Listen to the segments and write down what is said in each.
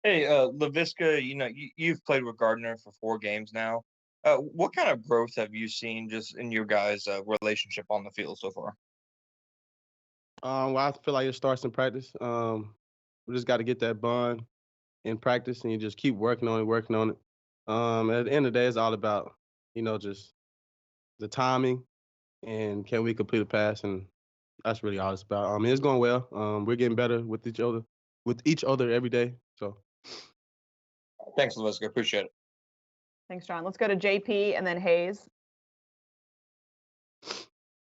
Hey, Laviska, you've played with Gardner for 4 games now. What kind of growth have you seen just in your guys' relationship on the field so far? Well, I feel like it starts in practice. We just got to get that bond in practice, and you just keep working on it, working on it. At the end of the day, it's all about, just the timing and can we complete a pass, and that's really all it's about. It's going well. We're getting better with each other every day. So Thanks, Laviska. Appreciate it. Thanks, John. Let's go to JP and then Hayes.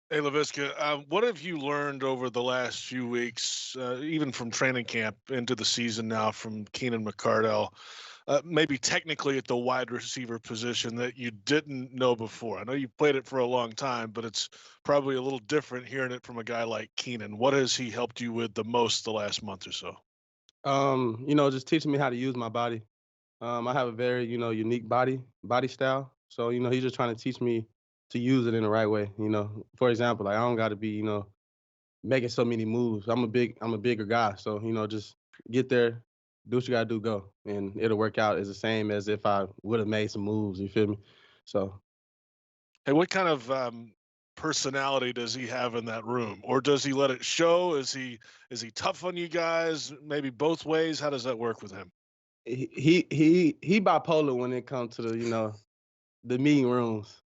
Hey, Laviska, what have you learned over the last few weeks, even from training camp into the season now, from Keenan McCardell, maybe technically at the wide receiver position that you didn't know before? I know you played it for a long time, but it's probably a little different hearing it from a guy like Keenan. What has he helped you with the most the last month or so? Just teaching me how to use my body. I have a very, unique body style. So, he's just trying to teach me to use it in the right way. For example, like I don't got to be, making so many moves. I'm a bigger guy. So, just get there, do what you got to do, go. And it'll work out as the same as if I would have made some moves. You feel me? So. Hey, what kind of personality does he have in that room? Or does he let it show? Is he tough on you guys? Maybe both ways? How does that work with him? He bipolar when it comes to the meeting rooms.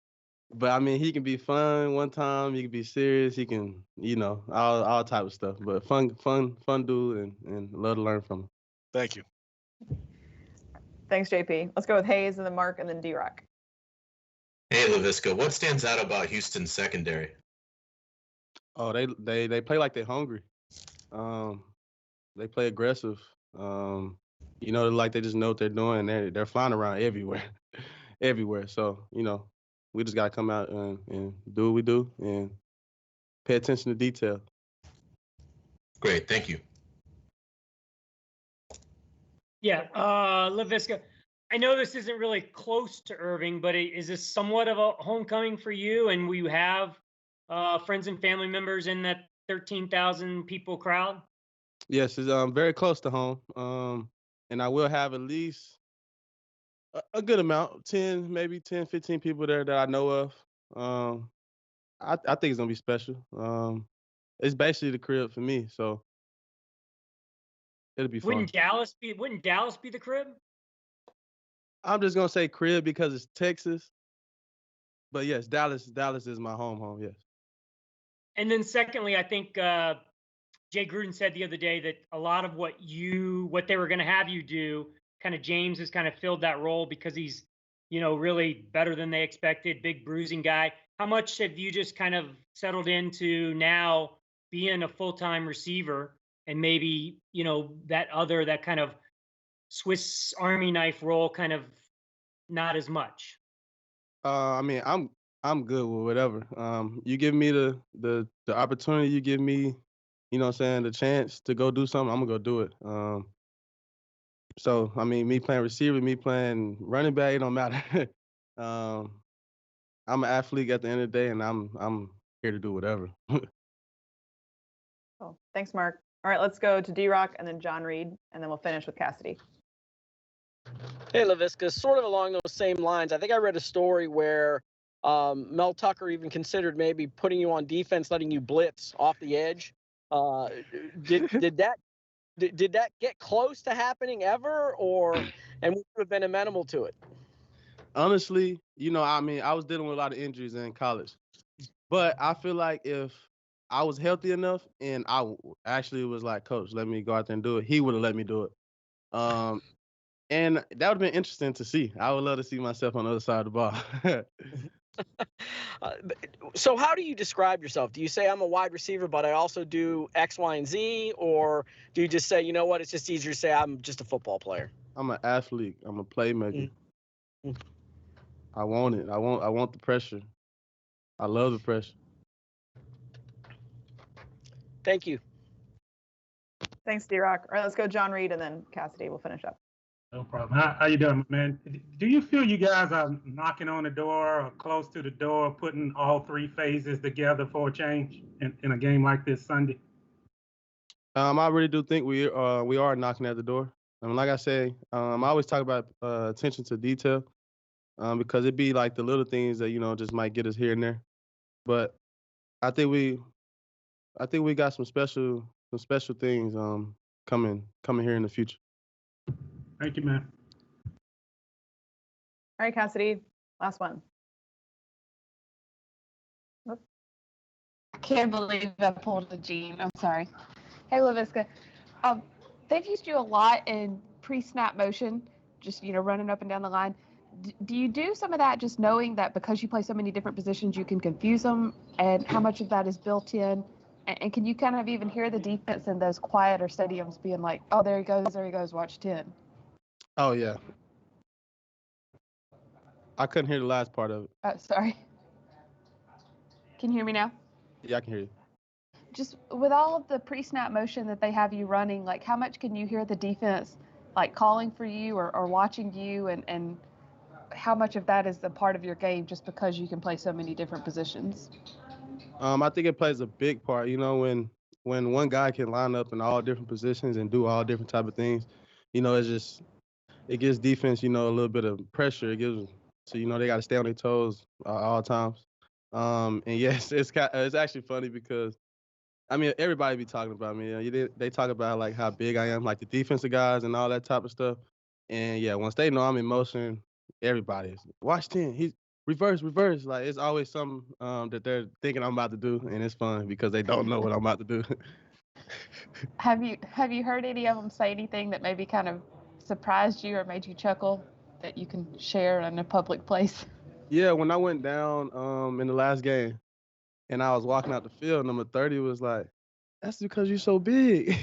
But he can be fun one time. He can be serious. He can, all type of stuff. But fun dude, and love to learn from him. Thank you. Thanks, JP. Let's go with Hayes and then Mark and then D-Rock. Hey, Laviska, what stands out about Houston's secondary? Oh, they play like they're hungry. They play aggressive. Like they just know what they're doing. They're flying around everywhere, everywhere. So we just gotta come out and do what we do and pay attention to detail. Great, thank you. Yeah, Laviska, I know this isn't really close to Irving, but is this somewhat of a homecoming for you? And will you have friends and family members in that 13,000 people crowd? Yes, it's very close to home. And I will have at least a good amount, 10, 15 people there that I know of. I think it's gonna be special. It's basically the crib for me, so it'll be fun. Wouldn't Dallas be the crib? I'm just gonna say crib because it's Texas. But yes, Dallas is my home, yes. And then secondly, I think Jay Gruden said the other day that a lot of what they were going to have you do, kind of James has kind of filled that role because he's, really better than they expected, big bruising guy. How much have you just kind of settled into now being a full-time receiver and maybe, that kind of Swiss Army knife role kind of not as much? I'm good with whatever. You give me the opportunity, you give me, the chance to go do something, I'm gonna go do it. So me playing receiver, me playing running back, it don't matter. I'm an athlete at the end of the day, and I'm here to do whatever. Cool. Thanks, Mark. All right, let's go to D-Rock and then John Reed, and then we'll finish with Cassidy. Hey, Laviska, sort of along those same lines. I think I read a story where Mel Tucker even considered maybe putting you on defense, letting you blitz off the edge. Did that get close to happening ever, and would you have been amenable to it? Honestly, I was dealing with a lot of injuries in college, but I feel like if I was healthy enough and I actually was like, Coach, let me go out there and do it, he would have let me do it. And that would have been interesting to see. I would love to see myself on the other side of the ball. So how do you describe yourself? Do you say I'm a wide receiver, but I also do X, Y, and Z? Or do you just say, you know what, it's just easier to say I'm just a football player? I'm an athlete. I'm a playmaker. Mm-hmm. I want it. I want the pressure. I love the pressure. Thank you. Thanks, D-Rock. All right, let's go John Reed, and then Cassidy will finish up. No problem. How you doing, man? Do you feel you guys are knocking on the door or close to the door, putting all three phases together for a change in a game like this Sunday? I really do think we are knocking at the door. I mean, like I say, I always talk about attention to detail because it be like the little things that just might get us here and there. But I think we got some special things coming here in the future. Thank you, man. All right, Cassidy, last one. I can't believe I pulled a Gene. I'm sorry. Hey, Laviska. They've used you a lot in pre-snap motion, just running up and down the line. Do you do some of that just knowing that because you play so many different positions, you can confuse them, and how much of that is built in? And can you kind of even hear the defense in those quieter stadiums being like, "Oh, there he goes, watch 10." Oh yeah. I couldn't hear the last part of it. Oh, sorry. Can you hear me now? Yeah, I can hear you. Just with all of the pre-snap motion that they have you running, like how much can you hear the defense like calling for you or watching you, and how much of that is the part of your game just because you can play so many different positions? I think it plays a big part. When one guy can line up in all different positions and do all different type of things, it gives defense, a little bit of pressure. It gives so they got to stay on their toes all times. And yes, it's actually funny because I mean everybody be talking about me. They talk about like how big I am, like the defensive guys and all that type of stuff. And yeah, once they know I'm in motion, everybody's watch 10. He's reverse. Like it's always something that they're thinking I'm about to do, and it's fun because they don't know what I'm about to do. Have you heard any of them say anything that maybe kind of surprised you or made you chuckle that you can share in a public place? Yeah, when I went down in the last game and I was walking out the field, number 30 was like, "That's because you're so big."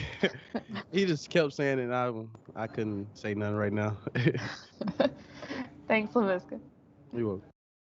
He just kept saying it, and I couldn't say nothing right now. Thanks, Laviska. You're welcome.